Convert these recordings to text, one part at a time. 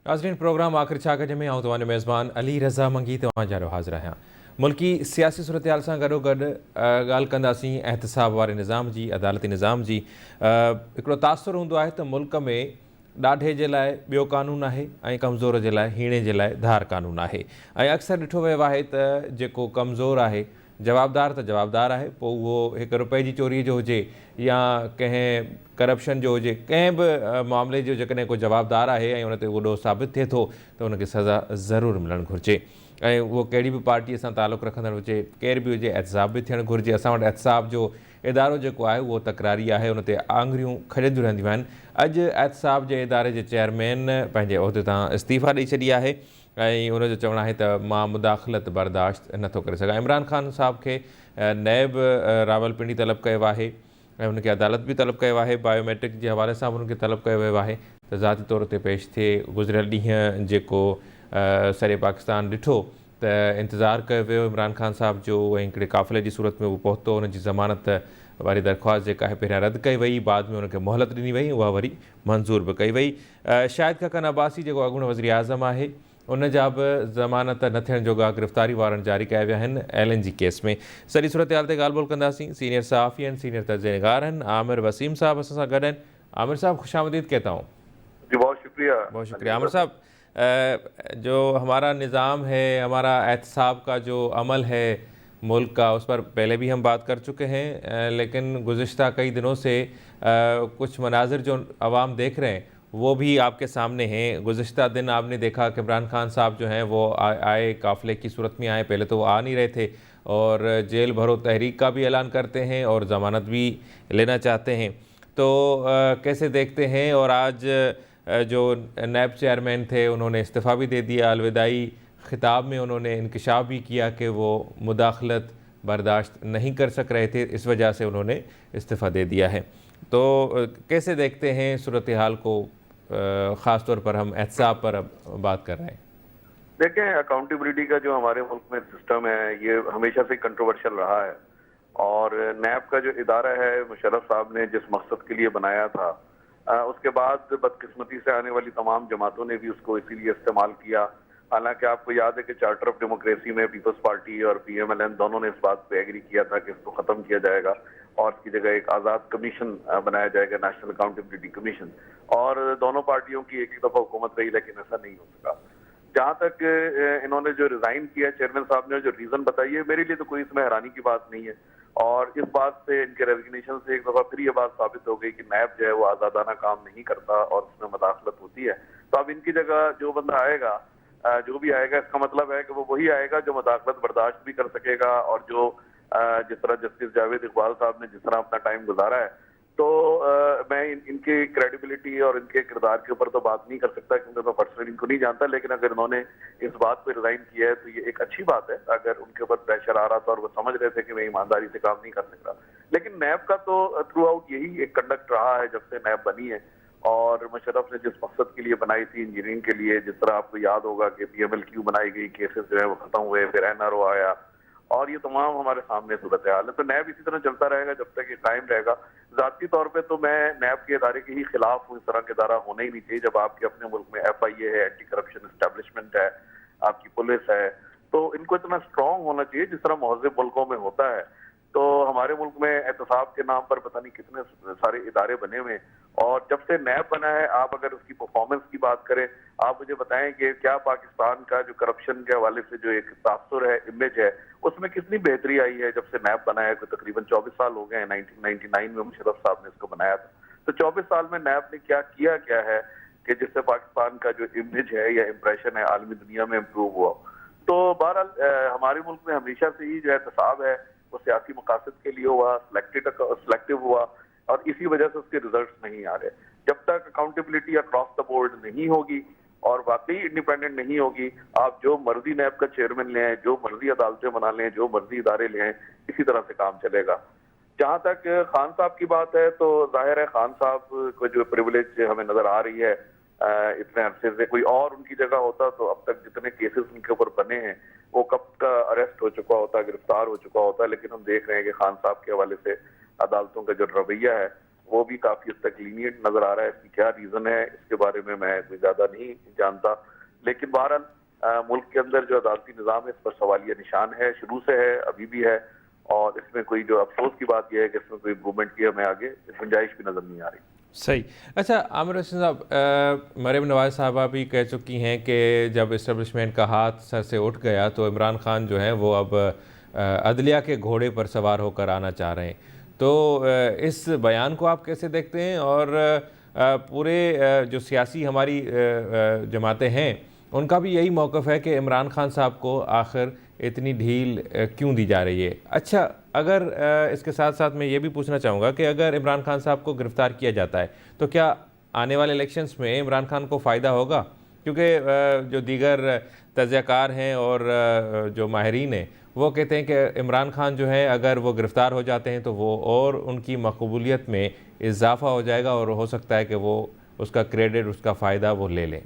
नाज़रीन प्रोग्राम आख़िर छा गॾ में तव्हांजो मेज़बान अली रज़ा मंगी तव्हांजा हाज़िर आहियां। मुल्की सियासी सूरत हाल सां गॾोगॾु ॻाल्हि कंदासीं एहतसाब वारे निज़ाम जी, अदालती निज़ाम जी। हिकिड़ो तासुरु हूंदो आहे त मुल्क में ॾाढे जे लाइ ॿियो कानून आहे ऐं कमज़ोर जे लाइ हीणे जे लाइ धार कानून आहे। ऐं अक्सर ॾिठो वियो आहे त जेको कमज़ोर आहे जवाबदार त जवाबदार आहे, पोइ उहो हिकु रुपए जी चोरी जो हुजे या कंहिं करप्शन जो हुजे, कंहिं बि मामले जो जेकॾहिं को जवाबदार आहे ऐं उन ते उहो ॾोह साबित थिए थो त उनखे सज़ा ज़रूरु मिलणु घुरिजे। ऐं उहो कहिड़ी बि पार्टीअ सां तालुक़ु रखंदड़ हुजे, केर बि हुजे, एहतसाब बि थियणु घुरिजे। असां वटि एहतसाब जो इदारो जेको आहे उहो तकरारी आहे, उन ते आङुरियूं खॼंदियूं रहंदियूं आहिनि। अॼु एहतसाब जे इदारे जे चेयरमैन पंहिंजे उहिदे तां इस्तीफ़ा ॾेई छॾी आहे ऐं उनजो चवणु आहे त मां मुदाख़लत बर्दाश्त नथो करे सघां। इमरान ख़ान साहब खे नैब रावलपिंडी तलब कयो आहे ऐं उनखे अदालत बि तलब कयो आहे। बायोमेट्रिक जे हवाले सां बि उनखे तलब कयो वियो आहे त ज़ाती तौर ते पेश थिए। गुज़िरियल ॾींहं जेको सॼे पाकिस्तान ॾिठो त इंतज़ारु कयो वियो इमरान ख़ान साहब जो ऐं हिकिड़े क़ाफ़िले जी सूरत में उहो पहुतो। हुनजी ज़मानत वारी दरख़्वास्त जेका आहे पहिरियां रद्द कई वई, बाद में हुनखे मोहलत ॾिनी वई, उहा वरी मंज़ूर बि कई वई। शाहिद खकन अब्बासी जेको अॻूणो वज़ीर आज़म आहे उन जा बि ज़मानत न थियण जोगा गिरफ़्तारी वारंट जारी कया विया आहिनि LNG केस में। सॼी सूरत हाल ते ॻाल्हि ॿोल कंदासीं। सीनियर सहाफ़ी आहिनि, सीनियर तर्जुमेगार आहिनि, आमिर वसीम साहब असां सां गॾु आहिनि। आमिर साहब खुश आमदीद कहता हूँ। जी बहुत शुक्रिया। बहुत शुक्रिया आमिर साहब। जो हमारा निज़ाम है, हमारा एहतसाब का जो अमल है मुल्क का, उस पर पहले भी हम बात कर चुके हैं, लेकिन गुज़िश्ता कई दिनों से कुछ मनाजिर जो अवाम देख रहे हैं वो भी आपके सामने हैं। गुज़िश्ता दिन आपने देखा कि इमरान खान साहब जो हैं वो आए काफ़िले की सूरत में आए, पहले तो वो आ नहीं रहे थे और जेल भरो तहरीक का भी ऐलान करते हैं और ज़मानत भी लेना चाहते हैं। तो कैसे देखते हैं? और आज जो नैब चेयरमैन थे उन्होंने इस्तीफ़ा भी दे दिया, अलविदाई खिताब में उन्होंने इंकशाफ भी किया कि वो मुदाखलत बर्दाश्त नहीं कर सक रहे थे, इस वजह से उन्होंने इस्तीफ़ा दे दिया है। तो कैसे देखते हैं सूरत हाल को, ख़ास तौर पर हम एहतसाब पर अब बात कर रहे हैं? देखें, अकाउंटेबिलिटी का जो हमारे मुल्क में सिस्टम है ये हमेशा से कंट्रोवर्शियल रहा है और नैब का जो इदारा है मुशर्रफ साहब ने जिस मकसद के लिए बनाया था उसके बाद बदकिस्मती से आने वाली तमाम जमातों ने भी उसको इसीलिए इस्तेमाल किया। हालांकि आपको याद है कि चार्टर ऑफ डेमोक्रेसी में पीपल्स पार्टी और PMLN दोनों ने इस बात पे एग्री किया था कि इसको खत्म किया जाएगा और इसकी जगह एक आज़ाद कमीशन बनाया जाएगा, नेशनल अकाउंटेबिलिटी कमीशन। और दोनों पार्टियों की एक दफ़ा हुकूमत रही लेकिन ऐसा नहीं हो सका। जहाँ तक इन्होंने जो रिजाइन किया चेयरमैन साहब ने जो रीजन बताई है, मेरे लिए तो कोई इसमें हैरानी की बात नहीं है और इस बात से इनके रेजिग्नेशन से एक दफा फिर ये बात साबित हो गई कि नैब जो है वो आजादाना काम नहीं करता और उसमें मदाखलत होती है। तो अब इनकी जगह जो बंदा आएगा, जो भी आएगा, इसका मतलब है कि वो वही आएगा जो मदाखलत बर्दाश्त भी कर सकेगा और जो जिस तरह जस्टिस जावेद इकबाल साहब ने जिस तरह अपना टाइम गुजारा है, तो मैं इनकी क्रेडिबिलिटी और इनके किरदार के ऊपर तो बात नहीं कर सकता क्योंकि मैं पर्सनली इनको नहीं जानता, लेकिन अगर इन्होंने इस बात पे रिजाइन किया है तो ये एक अच्छी बात है। अगर उनके ऊपर प्रेशर आ रहा था और वो समझ रहे थे कि मैं ईमानदारी से काम नहीं कर सकता, लेकिन नैब का तो थ्रू आउट यही एक कंडक्ट रहा है जब से नैब बनी है और मुशर्रफ ने जिस मकसद के लिए बनाई थी, इंजीनियरिंग के लिए, जिस तरह आपको याद होगा कि PMLQ बनाई गई, केसेस जो है वो खत्म हुए, फिर NRO आया और ये तमाम हमारे सामने सूरत हाल है। तो नैब इसी तरह चलता रहेगा जब तक ये कायम रहेगा। जाती तौर पे तो मैं नैब के इदारे के ही खिलाफ हूँ, इस तरह के इदारा होना ही नहीं चाहिए। जब आपके अपने मुल्क में FIA है, एंटी करप्शन एस्टेब्लिशमेंट है, आपकी पुलिस है, तो इनको इतना स्ट्रॉन्ग होना चाहिए जिस तरह महज़िब मुल्कों में होता है। तो हमारे मुल्क में एहतसाब के नाम पर पता नहीं कितने सारे इदारे बने हुए, और जब से नैब बना है आप अगर उसकी परफॉर्मेंस की बात करें, आप मुझे बताएं कि क्या पाकिस्तान का जो करप्शन के हवाले से जो एक तासुर है, इमेज है, उसमें कितनी बेहतरी आई है जब से नैब बना है। तकरीबन 24 साल हो गए हैं, 1999 में मुशर्रफ साहब ने इसको बनाया था। तो 24 साल में नैब ने क्या है कि जिससे पाकिस्तान का जो इमेज है या इम्प्रेशन है आलमी दुनिया में इम्प्रूव हुआ। तो बहरहाल हमारे मुल्क में हमेशा से ही जो एहतसाब है वो सियासी मकासद के लिए हुआ, सिलेक्टिव हुआ और इसी वजह से उसके रिजल्ट्स नहीं आ रहे। जब तक अकाउंटेबिलिटी अक्रॉस द बोर्ड नहीं होगी और वाकई इंडिपेंडेंट नहीं होगी, आप जो मर्जी नैब का चेयरमैन ले आए, जो मर्जी अदालतें बना लें, जो मर्जी इदारे ले आए, इसी तरह से काम चलेगा। जहाँ तक खान साहब की बात है तो जाहिर है खान साहब को जो प्रिविलेज हमें नजर आ रही है इतने अरसे से, कोई और उनकी जगह होता तो अब तक जितने केसेस उनके ऊपर बने हैं वो कब का अरेस्ट हो चुका होता, गिरफ्तार हो चुका होता। लेकिन हम देख रहे हैं कि खान साहब के हवाले से अदालतों का जो रवैया है वो भी काफी हद तक लीनियंट नजर आ रहा है। इसकी क्या रीजन है इसके बारे में मैं कोई ज्यादा नहीं जानता, लेकिन बहरहाल मुल्क के अंदर जो अदालती निज़ाम है इस पर सवालिया निशान है, शुरू से है, अभी भी है, और इसमें कोई जो अफसोस की बात यह है कि इसमें कोई इम्प्रूवमेंट की हमें आगे गुंजाइश भी नजर नहीं आ रही। सही। अच्छा आमिर हुसैन साहब, मरीम नवाज साहबा भी कह चुकी हैं कि जब इस्टेब्लिशमेंट का हाथ सर से उठ गया तो इमरान खान जो है वो अब अदलिया के घोड़े पर सवार होकर आना चाह रहे हैं। तो इस बयान को आप कैसे देखते हैं, और पूरे जो सियासी हमारी जमातें हैं उनका भी यही मौक़िफ़ है कि इमरान खान साहब को आखिर इतनी ढील क्यों दी जा रही है? अच्छा, अगर इसके साथ साथ मैं ये भी पूछना चाहूँगा कि अगर इमरान खान साहब को गिरफ़्तार किया जाता है तो क्या आने वाले इलेक्शंस में इमरान खान को फ़ायदा होगा? क्योंकि जो दीगर तज़्ज़ियाकार हैं और जो माहिरीन हैं वो कहते हैं कि इमरान खान जो है अगर वो गिरफ़्तार हो जाते हैं तो वो और उनकी मकबूलियत में इजाफ़ा हो जाएगा और हो सकता है कि वो उसका क्रेडिट, उसका फ़ायदा वो ले लें।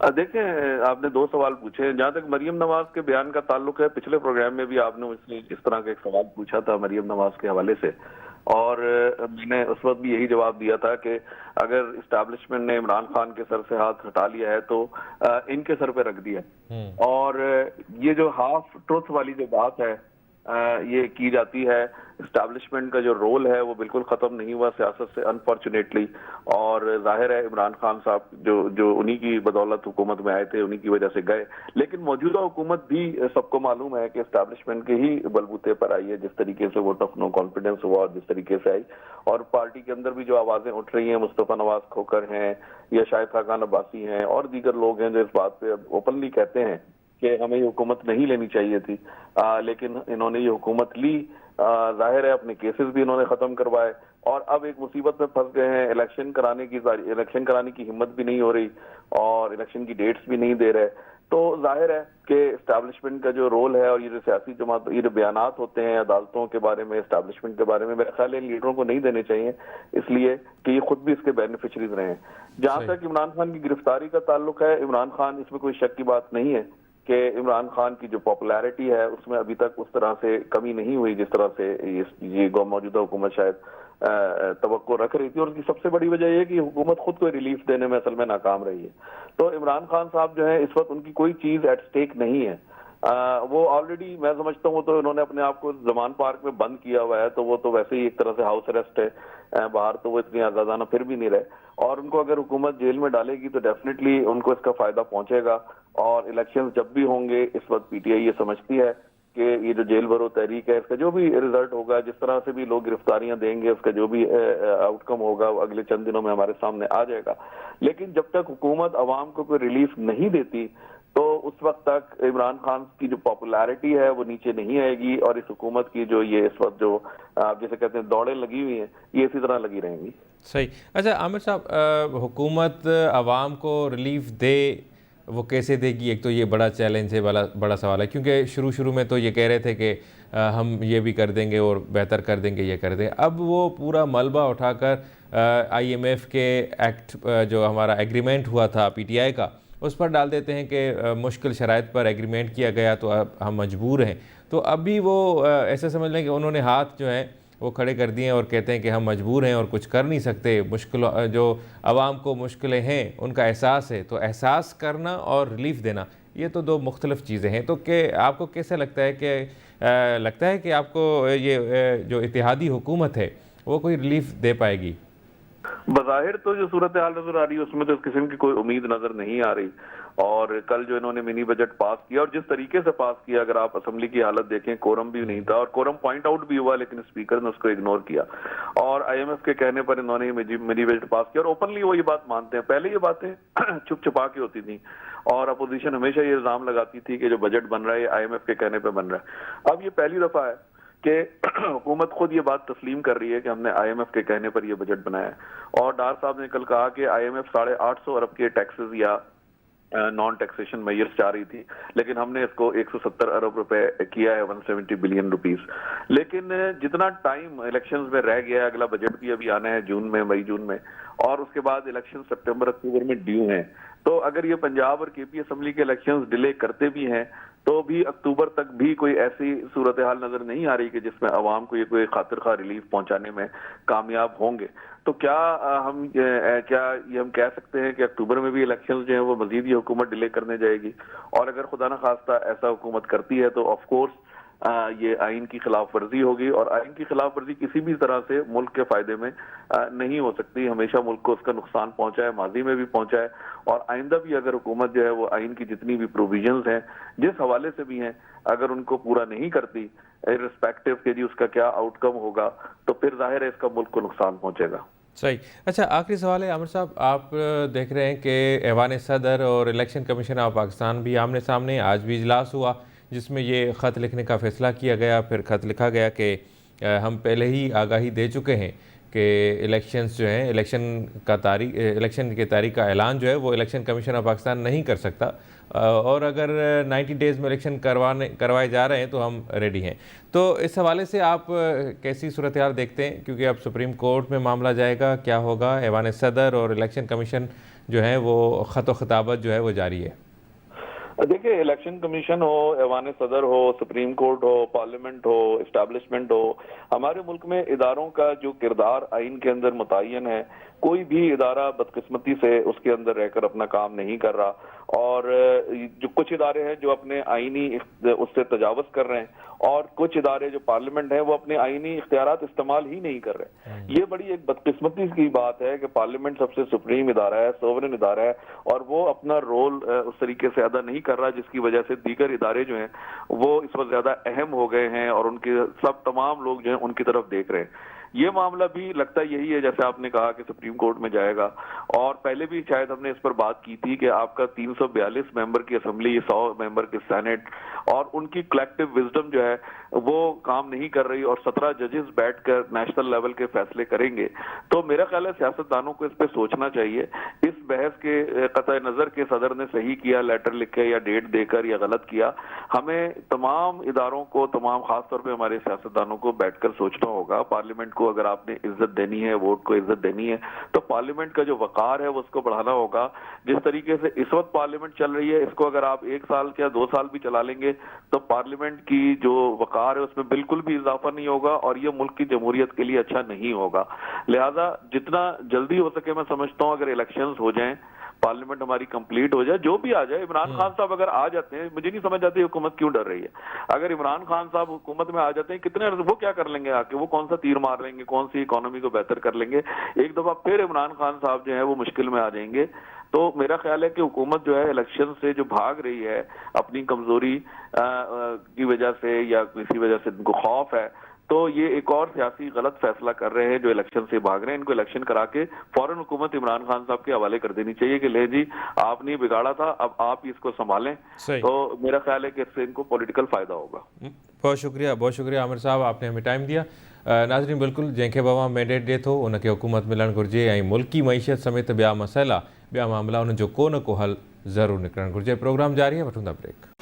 देखें, आपने दो सवाल पूछे। जहां तक मरियम नवाज के बयान का ताल्लुक है, पिछले प्रोग्राम में भी आपने मुझसे इस तरह का एक सवाल पूछा था मरियम नवाज के हवाले से, और मैंने उस वक्त भी यही जवाब दिया था कि अगर इस्टेब्लिशमेंट ने इमरान खान के सर से हाथ हटा लिया है तो इनके सर पे रख दिया। और ये जो हाफ ट्रुथ वाली जो बात है ये की जाती है, इस्टेब्लिशमेंट का जो रोल है वो बिल्कुल खत्म नहीं हुआ सियासत से, अनफॉर्चुनेटली। और जाहिर है इमरान खान साहब जो उन्हीं की बदौलत हुकूमत में आए थे, उन्हीं की वजह से गए, लेकिन मौजूदा हुकूमत भी सबको मालूम है कि इस्टेब्लिशमेंट के ही बलबूते पर आई है। जिस तरीके से वोट ऑफ नो कॉन्फिडेंस हुआ और जिस तरीके से आई, और पार्टी के अंदर भी जो आवाजें उठ रही हैं, मुस्तफा नवाज खोखर हैं या शाहिद खाकान अब्बासी हैं और दीगर लोग हैं जो इस बात पे ओपनली कहते हैं कि हमें ये हुकूमत नहीं लेनी चाहिए थी, लेकिन इन्होंने ये हुकूमत ली। जाहिर है अपने केसेस भी इन्होंने खत्म करवाए और अब एक मुसीबत में फंस गए हैं। इलेक्शन कराने की हिम्मत भी नहीं हो रही और इलेक्शन की डेट्स भी नहीं दे रहे। तो जाहिर है कि इस्टेब्लिशमेंट का जो रोल है और ये जो सियासी जमात, ये जो बयानात होते हैं अदालतों के बारे में, इस्टेब्लिशमेंट के बारे में, मेरे ख्याल है लीडरों को नहीं देने चाहिए, इसलिए कि ये खुद भी इसके बेनिफिशरीज रहे हैं। जहां तक इमरान खान की गिरफ्तारी का ताल्लुक है, इमरान खान, इसमें कोई शक की बात नहीं है कि इमरान खान की जो पॉपुलैरिटी है उसमें अभी तक उस तरह से कमी नहीं हुई जिस तरह से ये मौजूदा हुकूमत शायद तवक्को रख रही थी। और उसकी सबसे बड़ी वजह यह है कि हुकूमत खुद को रिलीफ देने में असल में नाकाम रही है। तो इमरान खान साहब जो है इस वक्त उनकी कोई चीज एट स्टेक नहीं है। वो ऑलरेडी, मैं समझता हूँ, तो इन्होंने अपने आप को जमान पार्क में बंद किया हुआ है, तो वो तो वैसे ही एक तरह से हाउस अरेस्ट है, बाहर तो वो इतनी आजादाना फिर भी नहीं रहे। और उनको अगर हुकूमत जेल में डालेगी तो डेफिनेटली उनको इसका फायदा पहुंचेगा। और इलेक्शंस जब भी होंगे, इस वक्त पीटीआई ये समझती है कि ये जो जेल भरो तहरीक है, इसका जो भी रिजल्ट होगा, जिस तरह से भी लोग गिरफ्तारियां देंगे, उसका जो भी आउटकम होगा वो अगले चंद दिनों में हमारे सामने आ जाएगा। लेकिन जब तक हुकूमत अवाम को कोई रिलीफ नहीं देती तो उस वक्त तक इमरान खान की जो पॉपुलैरिटी है वो नीचे नहीं आएगी और इस हुकूमत की जो ये इस वक्त जो आप जैसे कहते हैं दौड़ें लगी हुई हैं, ये इसी तरह लगी रहेंगी। सही। अच्छा आमिर साहब, हुकूमत आवाम को रिलीफ दे, वो कैसे देगी? एक तो ये बड़ा चैलेंज है, बड़ा सवाल है, क्योंकि शुरू में तो ये कह रहे थे कि हम ये भी कर देंगे और बेहतर कर देंगे, ये कर देंगे। अब वो पूरा मलबा उठाकर IMF के एक्ट, जो हमारा एग्रीमेंट हुआ था PTI का, उस पर डाल देते हैं कि मुश्किल शराइत पर एग्रीमेंट किया गया तो अब हम मजबूर हैं। तो अब भी वो ऐसे समझ लें कि उन्होंने हाथ जो हैं वो खड़े कर दिए और कहते हैं कि हम मजबूर हैं और कुछ कर नहीं सकते। मुश्किल जो आवाम को मुश्किलें हैं उनका एहसास है, तो एहसास करना और रिलीफ देना, ये तो दो मुख्तलिफ चीज़ें हैं। तो कि आपको कैसे लगता है कि आपको ये जो इत्तेहादी हुकूमत है वो कोई रिलीफ दे पाएगी? बज़ाहिर तो जो सूरत हाल नजर आ रही है उसमें तो किस्म की कोई उम्मीद नजर नहीं आ रही। और कल जो इन्होंने मिनी बजट पास किया और जिस तरीके से पास किया, अगर आप असेंबली की हालत देखें, कोरम भी नहीं था और कोरम पॉइंट आउट भी हुआ, लेकिन स्पीकर ने उसको इग्नोर किया और IMF के कहने पर इन्होंने मिनी बजट पास किया और ओपनली वो ये बात मानते हैं। पहले ये बातें छुप छुपा के होती थी और अपोजिशन हमेशा ये इल्जाम लगाती थी कि जो बजट बन रहा है IMF के कहने पर बन रहा है। अब ये पहली दफा है कि हुकूमत खुद ये बात तस्लीम कर रही है कि हमने IMF के कहने पर यह बजट बनाया है। और डार साहब ने कल कहा कि IMF 850 अरब के टैक्सेस या नॉन टैक्सेशन मेजर्स चाह रही थी, लेकिन हमने इसको 170 अरब रुपए किया है, 170 बिलियन रुपीस। लेकिन जितना टाइम इलेक्शंस में रह गया है, अगला बजट भी अभी आना है जून में, मई जून में, और उसके बाद इलेक्शन सितंबर अक्टूबर में ड्यू हैं। तो अगर ये पंजाब और KP असेंबली के इलेक्शंस डिले करते भी हैं तो भी अक्टूबर तक भी कोई ऐसी सूरत हाल नजर नहीं आ रही कि जिसमें अवाम को ये कोई खातिर खा रिलीफ पहुंचाने में कामयाब होंगे। तो क्या ये हम कह सकते हैं कि अक्टूबर में भी इलेक्शन जो है वो मजीद ये हुकूमत डिले करने जाएगी? और अगर खुदा न खास्ता ऐसा हुकूमत करती है तो ऑफ कोर्स ये आइन की खिलाफ वर्जी होगी, और आइन की खिलाफ वर्जी किसी भी तरह से मुल्क के फायदे में नहीं हो सकती। हमेशा मुल्क को उसका नुकसान पहुंचा है, माजी में भी पहुंचा है, और आइंदा भी अगर हुकूमत जो है वो आइन की जितनी भी प्रोविजंस हैं जिस हवाले से भी हैं अगर उनको पूरा नहीं करती, इर्रिस्पेक्टिव के जी उसका क्या आउटकम होगा, तो फिर जाहिर है इसका मुल्क को नुकसान पहुंचेगा। सही। अच्छा, आखिरी सवाल है आमिर साहब, आप देख रहे हैं कि ऐवान सदर और इलेक्शन कमीशन ऑफ पाकिस्तान भी आमने सामने, आज भी इजलास हुआ जिसमें ये ख़त लिखने का फ़ैसला किया गया। फिर ख़त लिखा गया कि हम पहले ही आगाही दे चुके हैं कि इलेक्शंस जो हैं, इलेक्शन की तारीख का ऐलान जो है वो इलेक्शन कमीशन ऑफ पाकिस्तान नहीं कर सकता, और अगर 90 डेज़ में इलेक्शन करवाए जा रहे हैं तो हम रेडी हैं। तो इस हवाले से आप कैसी सूरत हाल देखते हैं, क्योंकि अब सुप्रीम कोर्ट में मामला जाएगा, क्या होगा? ऐवान सदर और इलेक्शन कमीशन जो है वो ख़त व ख़िताबत जो है वो जारी है। देखिए, इलेक्शन कमीशन हो, ऐवान सदर हो, सुप्रीम कोर्ट हो, पार्लियामेंट हो, इस्टेब्लिशमेंट हो, हमारे मुल्क में इदारों का जो किरदार आइन के अंदर मुतय्यन है, कोई भी इदारा बदकिस्मती से उसके अंदर रहकर अपना काम नहीं कर रहा, और जो कुछ इदारे हैं जो अपने आईनी उससे तजावज कर रहे हैं, और कुछ इदारे जो पार्लियामेंट है वो अपने आईनी इख्तियारात इस्तेमाल ही नहीं कर रहे। ये बड़ी एक बदकिस्मती की बात है कि पार्लियामेंट सबसे सुप्रीम इदारा है, सोवरेन इदारा है, और वो अपना रोल उस तरीके से अदा नहीं कर रहा, जिसकी वजह से दीगर इदारे जो हैं वो इस वक्त ज्यादा अहम हो गए हैं, और उनके सब तमाम लोग जो हैं उनकी तरफ देख रहे हैं। ये मामला भी लगता यही है, जैसे आपने कहा कि सुप्रीम कोर्ट में जाएगा, और पहले भी शायद हमने इस पर बात की थी कि आपका 342 मेंबर की असेंबली, 100 मेंबर की सेनेट, और उनकी कलेक्टिव विजडम जो है वो काम नहीं कर रही, और 17 जजेस बैठकर नेशनल लेवल के फैसले करेंगे। तो मेरा ख्याल है सियासतदानों को इस पर सोचना चाहिए। इस बहस के कतई नजर के सदर ने सही किया लेटर लिख के या डेट देकर, या गलत किया, हमें तमाम इदारों को, तमाम खासतौर पर हमारे सियासतदानों को बैठकर सोचना होगा। पार्लियामेंट को अगर आपने इज्जत देनी है, वोट को इज्जत देनी है, तो पार्लियामेंट का जो वकार है वो उसको बढ़ाना होगा। जिस तरीके से इस वक्त पार्लियामेंट चल रही है, इसको अगर आप 1 साल या 2 साल भी चला लेंगे तो पार्लियामेंट की जो वकार है उसमें बिल्कुल भी इजाफा नहीं होगा, और ये मुल्क की जमहूरियत के लिए अच्छा नहीं होगा। लिहाजा जितना जल्दी हो सके, मैं समझता हूं अगर इलेक्शंस हो जाएं, पार्लियामेंट हमारी कंप्लीट हो जाए, जो भी आ जाए, इमरान खान साहब अगर आ जाते हैं, मुझे नहीं समझ आती हुकूमत क्यों डर रही है। अगर इमरान खान साहब हुकूमत में आ जाते हैं, कितने वो क्या कर लेंगे आके, वो कौन सा तीर मार लेंगे, कौन सी इकोनॉमी को बेहतर कर लेंगे? एक दफा फिर इमरान खान साहब जो है वो मुश्किल में आ जाएंगे। तो मेरा ख्याल है कि हुकूमत जो है इलेक्शन से जो भाग रही है अपनी कमजोरी की वजह से, या किसी वजह से इनको खौफ है, तो ये एक और सियासी गलत फैसला कर रहे हैं जो इलेक्शन से भाग रहे हैं। इनको इलेक्शन करा के फौरन हुकूमत इमरान खान साहब के हवाले कर देनी चाहिए कि ले जी, आपने बिगाड़ा था, अब आप ही इसको संभालें। तो मेरा ख्याल है कि इससे इनको पॉलिटिकल फायदा होगा। बहुत शुक्रिया आमिर साहब, आपने हमें टाइम दिया। नाज़रीन, बिल्कुल जंहिंखे बाबा मैंडेट ॾिए थो उनखे हुकूमत मिलणु घुरिजे, ऐं मुल्की मईशत समेत ॿिया मसइला, ॿिया मामला, उन जो को न को हल ज़रूरु निकिरणु घुरिजे। प्रोग्राम जारी है, वठूं था ब्रेक।